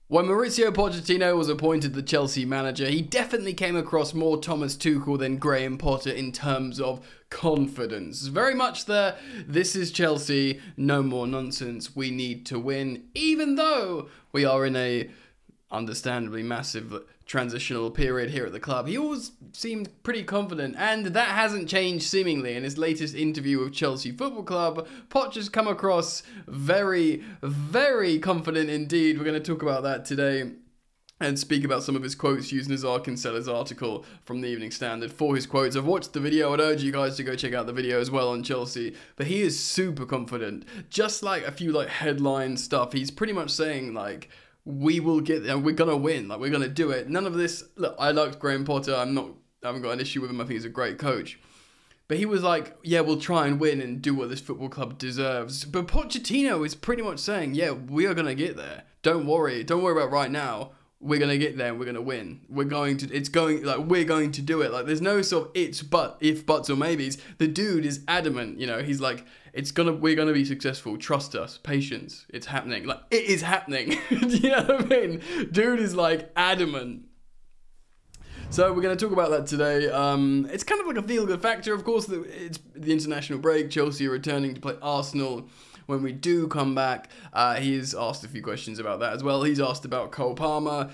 When Mauricio Pochettino was appointed the Chelsea manager, he definitely came across more Thomas Tuchel than Graham Potter in terms of confidence. Very much the, this is Chelsea, no more nonsense, we need to win, even though we are in a understandably massive transitional period here at the club. He always seemed pretty confident, and that hasn't changed seemingly. In his latest interview with Chelsea Football Club, Poch has come across very, very confident indeed. We're going to talk about that today and speak about some of his quotes using his Arkinseller's article from the Evening Standard for his quotes. I've watched the video. I'd urge you guys to go check out the video as well on Chelsea. But he is super confident. Just like a few headline stuff, he's pretty much saying we will get there, we're going to win, we're going to do it. None of this, look, I liked Graham Potter, I haven't got an issue with him, I think he's a great coach. But he was like, yeah, we'll try and win and do what this football club deserves. But Pochettino is pretty much saying, yeah, we are going to get there. Don't worry about right now. We're going to get there and we're going to win. We're going to do it. There's no sort of if, buts, or maybes. The dude is adamant, he's like, we're going to be successful. Trust us. Patience. It's happening. It is happening. Do you know what I mean? Dude is adamant. So we're going to talk about that today. It's kind of like a feel-good factor. Of course, it's the international break. Chelsea are returning to play Arsenal when we do come back. He's asked a few questions about that as well. He's asked about Cole Palmer,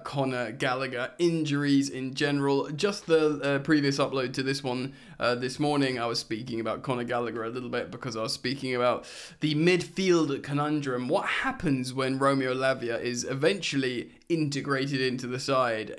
Conor Gallagher, injuries in general. Just the previous upload to this one this morning, I was speaking about Conor Gallagher a little bit because I was speaking about the midfield conundrum. What happens when Romeo Lavia is eventually integrated into the side?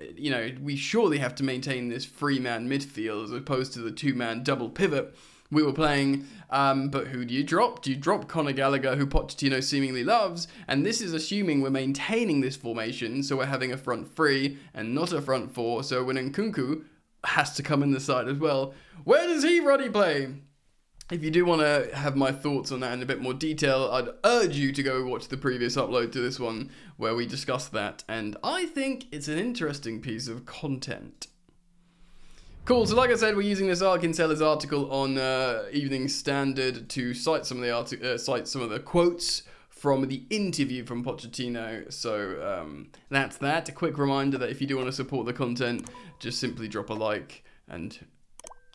We surely have to maintain this three-man midfield as opposed to the two-man double pivot we were playing, but who do you drop? Do you drop Conor Gallagher, who Pochettino seemingly loves? And this is assuming we're maintaining this formation, so we're having a front three and not a front four, so when Nkunku has to come in the side as well. Where does he play? If you do want to have my thoughts on that in a bit more detail, I'd urge you to go watch the previous upload to this one, where we discussed that, and I think it's an interesting piece of content. Cool, so like I said, we're using this Arkinseller's article on Evening Standard to cite some of the quotes from the interview from Pochettino. So that's that. A quick reminder that if you do want to support the content, just simply drop a like and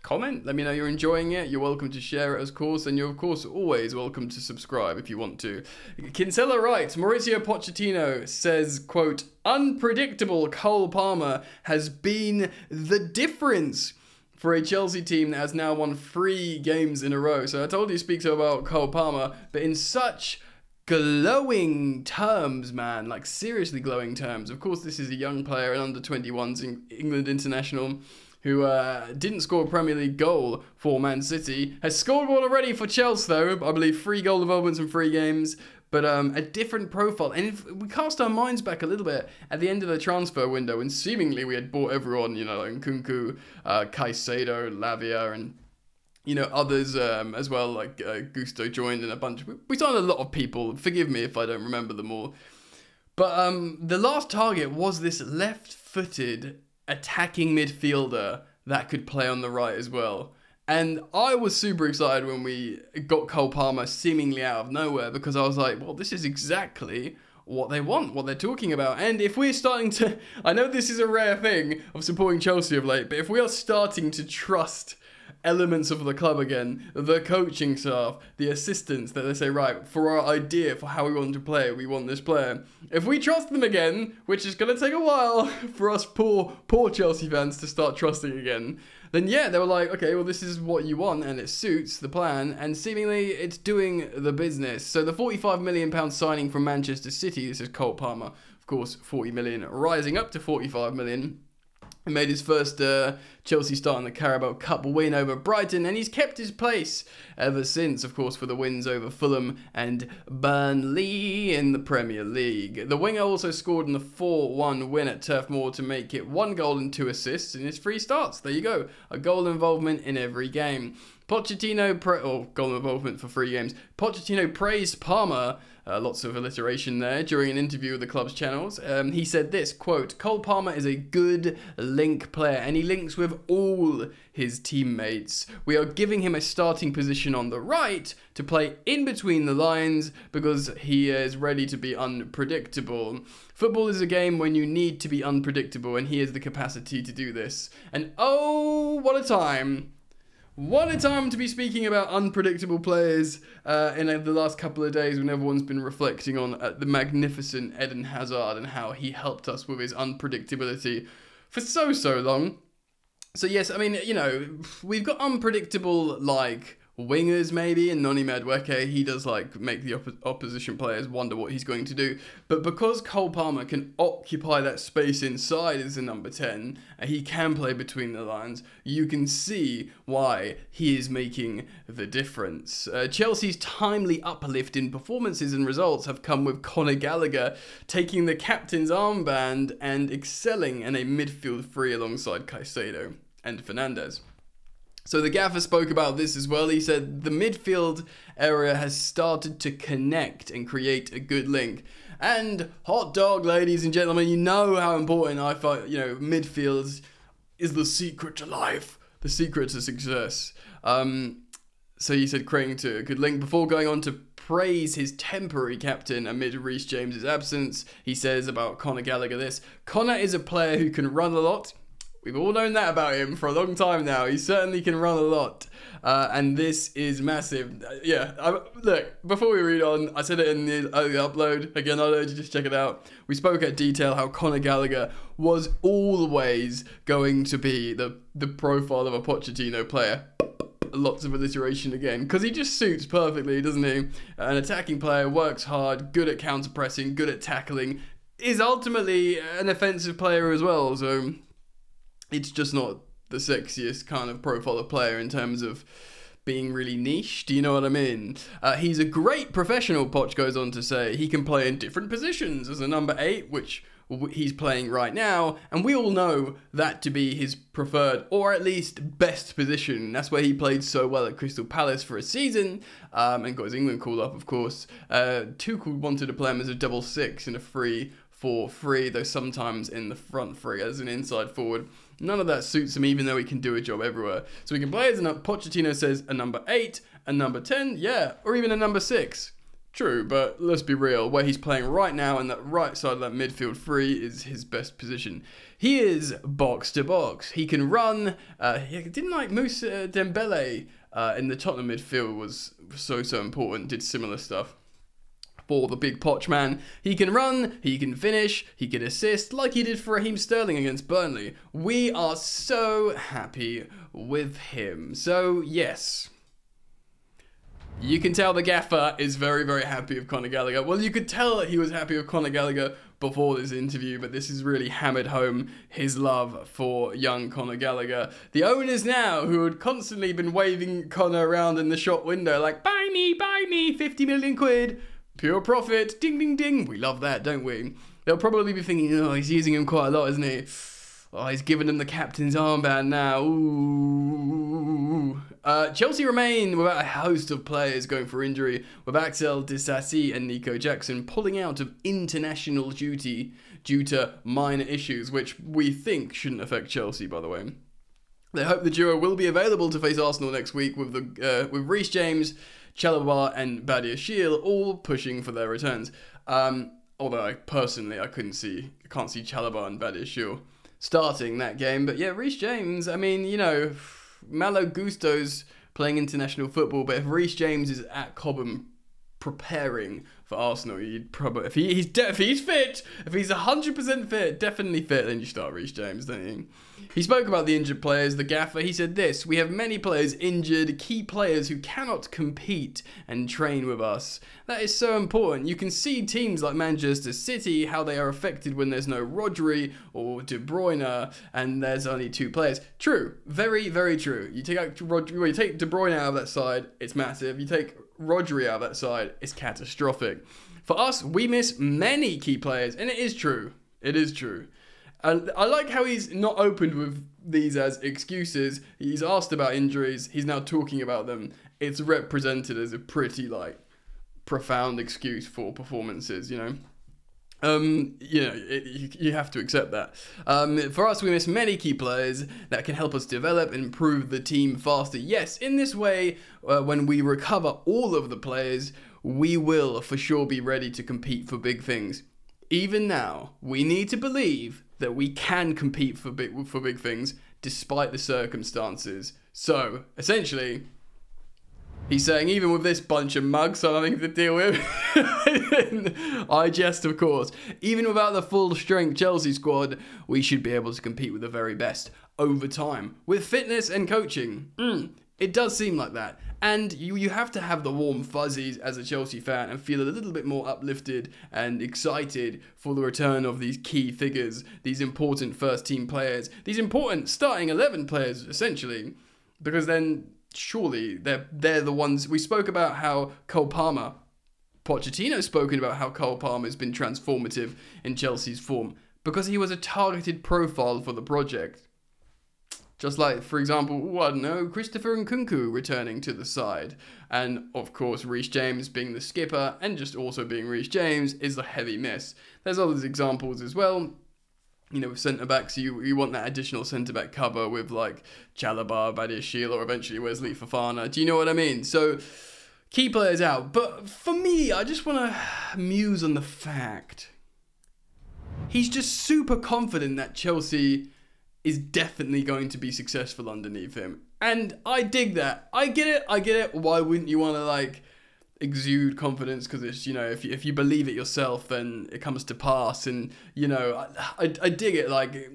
comment. Let me know you're enjoying it. You're welcome to share it, of course, and you're of course always welcome to subscribe if you want to. Kinsella writes, Mauricio Pochettino says, quote, unpredictable Cole Palmer has been the difference for a Chelsea team that has now won 3 games in a row. So I told you to speak to about Cole Palmer, but in such glowing terms, man, seriously glowing terms. Of course, this is a young player, an under-21s England international, who didn't score a Premier League goal for Man City. Has scored one already for Chelsea, though. I believe 3 goal involvements in 3 games. But a different profile. And if we cast our minds back a little bit at the end of the transfer window, and seemingly we had bought everyone, Nkunku, Caicedo, Lavia, and others as well, Gusto joined and a bunch. We signed a lot of people. Forgive me if I don't remember them all. But the last target was this left-footed attacking midfielder that could play on the right as well. And I was super excited when we got Cole Palmer seemingly out of nowhere, because I was like, well, this is exactly what they want, what they're talking about. And if we're starting to, I know this is a rare thing of supporting Chelsea of late, but if we are starting to trust elements of the club again, the coaching staff, the assistants, that they say, right, for our idea for how we want to play, we want this player. If we trust them again, which is going to take a while for us poor Chelsea fans to start trusting again, then yeah, they were like, okay, well, this is what you want and it suits the plan, and seemingly it's doing the business. So the £45 million signing from Manchester City, this is Cole Palmer, of course, 40 million rising up to 45 million. He made his first Chelsea start in the Carabao Cup win over Brighton, and he's kept his place ever since, of course, for the wins over Fulham and Burnley in the Premier League. The winger also scored in the 4-1 win at Turf Moor to make it 1 goal and 2 assists in his 3 starts. There you go, a goal involvement in every game. Pochettino, goal involvement for 3 games. Pochettino praised Palmer, lots of alliteration there, during an interview with the club's channels. He said this, quote, Cole Palmer is a good link player and he links with all his teammates. We are giving him a starting position on the right to play in between the lines because he is ready to be unpredictable. Football is a game when you need to be unpredictable and he has the capacity to do this. And oh, what a time. What a time to be speaking about unpredictable players in the last couple of days when everyone's been reflecting on the magnificent Eden Hazard and how he helped us with his unpredictability for so long. So yes, I mean, you know, we've got unpredictable, like, wingers maybe, and Noni Madueke, he does like make the opposition players wonder what he's going to do. But because Cole Palmer can occupy that space inside as a number 10, and he can play between the lines, you can see why he is making the difference. Chelsea's timely uplift in performances and results have come with Conor Gallagher taking the captain's armband and excelling in a midfield three alongside Caicedo and Fernandes. So the gaffer spoke about this as well. He said the midfield area has started to connect and create a good link. And hot dog, ladies and gentlemen, you know how important I find, you know, midfield is the secret to life, the secret to success. So he said creating to a good link before going on to praise his temporary captain amid Reece James's absence. He says about Conor Gallagher this, Conor is a player who can run a lot. We've all known that about him for a long time now. He certainly can run a lot. And this is massive. Look, before we read on, I said it in the early upload. Again, I'd urge you to just check it out. We spoke at detail how Conor Gallagher was always going to be the profile of a Pochettino player. Lots of alliteration again, because he just suits perfectly, doesn't he? An attacking player, works hard, good at counter-pressing, good at tackling, is ultimately an offensive player as well, so it's just not the sexiest kind of profile of player in terms of being really niche. Do you know what I mean? He's a great professional, Poch goes on to say. He can play in different positions as a number 8, which he's playing right now, and we all know that to be his preferred, or at least best position. That's where he played so well at Crystal Palace for a season, and got his England call up, of course. Tuchel wanted to play him as a double 6 in a 3-4-3, though sometimes in the front 3 as an inside forward. None of that suits him, even though he can do a job everywhere. So he can play as Pochettino says, a number 8, a number 10, yeah, or even a number 6. True, but let's be real, where he's playing right now and that right side of that midfield 3 is his best position. He is box to box. He can run. Didn't like Moussa Dembele in the Tottenham midfield was so important, did similar stuff. For the big Poch man, he can run, he can finish, he can assist, like he did for Raheem Sterling against Burnley. We are so happy with him. So, yes. You can tell the gaffer is very, very happy with Conor Gallagher. Well, you could tell that he was happy with Conor Gallagher before this interview, but this has really hammered home his love for young Conor Gallagher. The owners now, who had constantly been waving Conor around in the shop window like, buy me, 50 million quid. Pure profit, ding, ding, ding. We love that, don't we? They'll probably be thinking, oh, he's using him quite a lot, isn't he? Oh, he's giving him the captain's armband now. Ooh. Chelsea remain without a host of players going for injury, with Axel Disasi and Nico Jackson pulling out of international duty due to minor issues, which we think shouldn't affect Chelsea, by the way. They hope the duo will be available to face Arsenal next week with Reece James, Chalobah and Badiashile all pushing for their returns. Although I can't see Chalobah and Badiashile starting that game. But yeah, Reece James, I mean, you know, Malo Gusto's playing international football, but if Reece James is at Cobham preparing for Arsenal, you'd probably, if he's fit, if he's 100% fit, definitely fit, then you start Reece James, don't you? He spoke about the injured players, the gaffer. He said this, we have many players injured, key players who cannot compete and train with us. That is so important. You can see teams like Manchester City, how they are affected when there's no Rodri or De Bruyne and there's only 2 players. True. Very, very true. You take out you take De Bruyne out of that side, it's massive. You take Rodri out of that side, it's catastrophic. For us, we miss many key players, and it is true. It is true. And I like how he's not opened with these as excuses. He's asked about injuries. He's now talking about them. It's represented as a pretty, like, profound excuse for performances, you know? You have to accept that. For us, we miss many key players that can help us develop and improve the team faster. Yes, in this way, when we recover all of the players, we will for sure be ready to compete for big things. Even now, we need to believe that we can compete for big things despite the circumstances. So, essentially, he's saying, even with this bunch of mugs I'm having to deal with, I jest, of course, even without the full-strength Chelsea squad, we should be able to compete with the very best over time. With fitness and coaching, it does seem like that. And you have to have the warm fuzzies as a Chelsea fan and feel a little bit more uplifted and excited for the return of these key figures, these important first-team players, these important starting 11 players, essentially, because then surely they're the ones. We spoke about how Cole Palmer, Pochettino's spoken about how Cole Palmer has been transformative in Chelsea's form because he was a targeted profile for the project. Just like, for example, I don't know, Christopher Nkunku returning to the side. And, of course, Reece James being the skipper and just also being Reece James is a heavy miss. There's other examples as well. You know, with centre-backs, you want that additional centre-back cover with, like, Chalobah, Badiashile, or eventually Wesley Fofana. Do you know what I mean? So, key players out. But for me, I just want to muse on the fact he's just super confident that Chelsea is definitely going to be successful underneath him. And I dig that. I get it. Why wouldn't you want to, like, exude confidence? Because it's, you know, if you believe it yourself, then it comes to pass. And, you know, I dig it. Like,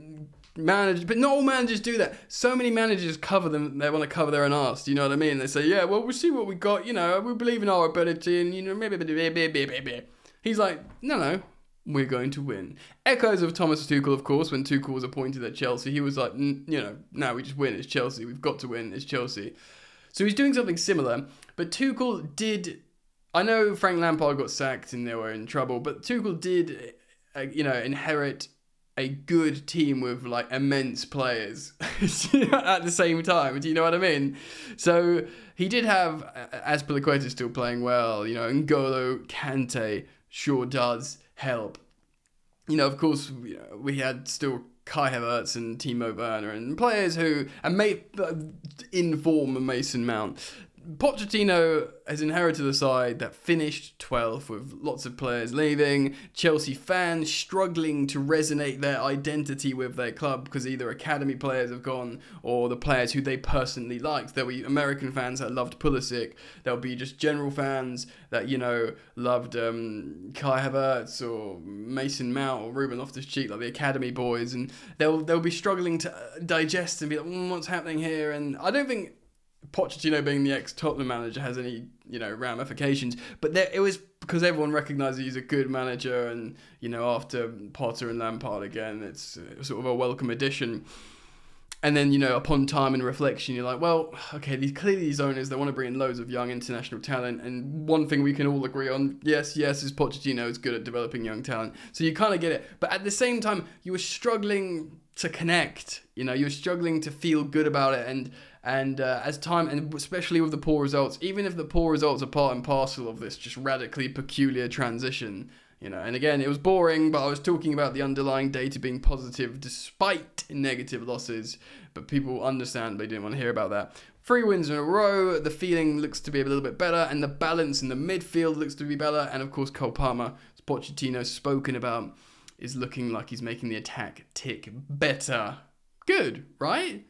managers, but not all managers do that. So many managers cover them. They want to cover their own arse. Do you know what I mean? They say, yeah, well, we'll see what we got. You know, we believe in our ability, and, you know, maybe. He's like, no. We're going to win. Echoes of Thomas Tuchel, of course, when Tuchel was appointed at Chelsea. He was like, you know, no, we just win. It's Chelsea. We've got to win. It's Chelsea. So he's doing something similar. But Tuchel did... I know Frank Lampard got sacked and they were in trouble, but Tuchel did, you know, inherit a good team with, like, immense players at the same time. Do you know what I mean? So he did have Azpilicueta still playing well. You know, N'Golo Kante sure does help. You know, of course, you know, we had still Kai Havertz and Timo Werner and players who, and in form of Mason Mount. Pochettino has inherited a side that finished 12th with lots of players leaving, Chelsea fans struggling to resonate their identity with their club because either academy players have gone or the players who they personally liked. There'll be American fans that loved Pulisic, there'll be just general fans that, you know, loved Kai Havertz or Mason Mount or Ruben Loftus-Cheek, like the academy boys, and they'll be struggling to digest and be like, what's happening here? And I don't think Pochettino being the ex-Tottenham manager has any, you know, ramifications, but it was because everyone recognised he's a good manager, and, you know, after Potter and Lampard again, it's sort of a welcome addition. And then, you know, upon time and reflection, you're like, well, okay, these owners, they want to bring in loads of young international talent, and one thing we can all agree on, yes, is Pochettino is good at developing young talent, so you kind of get it. But at the same time, you were struggling to connect, you know, you were struggling to feel good about it, and as time, and especially with the poor results, even if the poor results are part and parcel of this just radically peculiar transition, you know, and again, it was boring, but I was talking about the underlying data being positive despite negative losses, but people understand they didn't want to hear about that. 3 wins in a row, the feeling looks to be a little bit better, and the balance in the midfield looks to be better, and of course Cole Palmer, as Pochettino's spoken about, is looking like he's making the attack tick better. Good, right?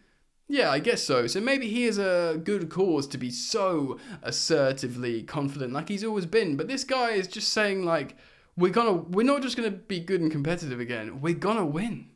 Yeah, I guess so. So maybe he has a good cause to be so assertively confident like he's always been. But this guy is just saying, like, we're not just gonna be good and competitive again. We're gonna win.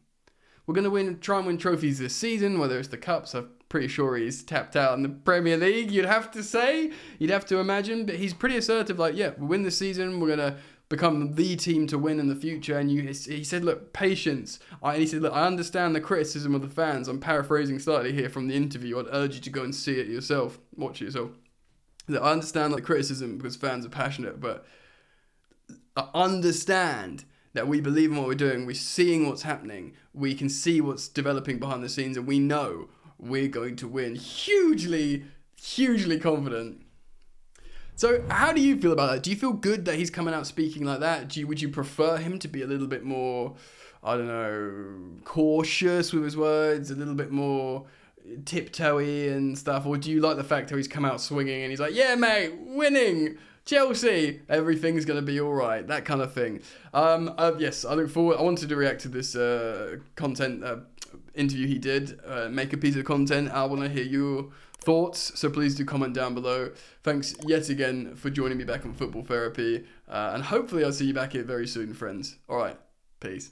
We're gonna try and win trophies this season, whether it's the cups. I'm pretty sure he's tapped out in the Premier League, you'd have to say. You'd have to imagine. But he's pretty assertive, like, yeah, we'll win this season. We're gonna become the team to win in the future. And he said, look, patience. He said, look, I understand the criticism of the fans. I'm paraphrasing slightly here from the interview. I'd urge you to go and see it yourself. Watch it yourself. I understand the criticism because fans are passionate, but I understand that we believe in what we're doing, we're seeing what's happening, we can see what's developing behind the scenes, and we know we're going to win. Hugely confident. So how do you feel about that? Do you feel good that he's coming out speaking like that? Would you prefer him to be a little bit more, I don't know, cautious with his words, a little bit more tiptoey and stuff? Or do you like the fact that he's come out swinging and he's like, yeah, mate, winning, Chelsea, everything's going to be all right, that kind of thing. Yes, I look forward. I wanted to react to this content interview he did, make a piece of content. I want to hear your thoughts, so please do comment down below. Thanks yet again for joining me back on Football Therapy, and hopefully I'll see you back here very soon, friends. All right, peace.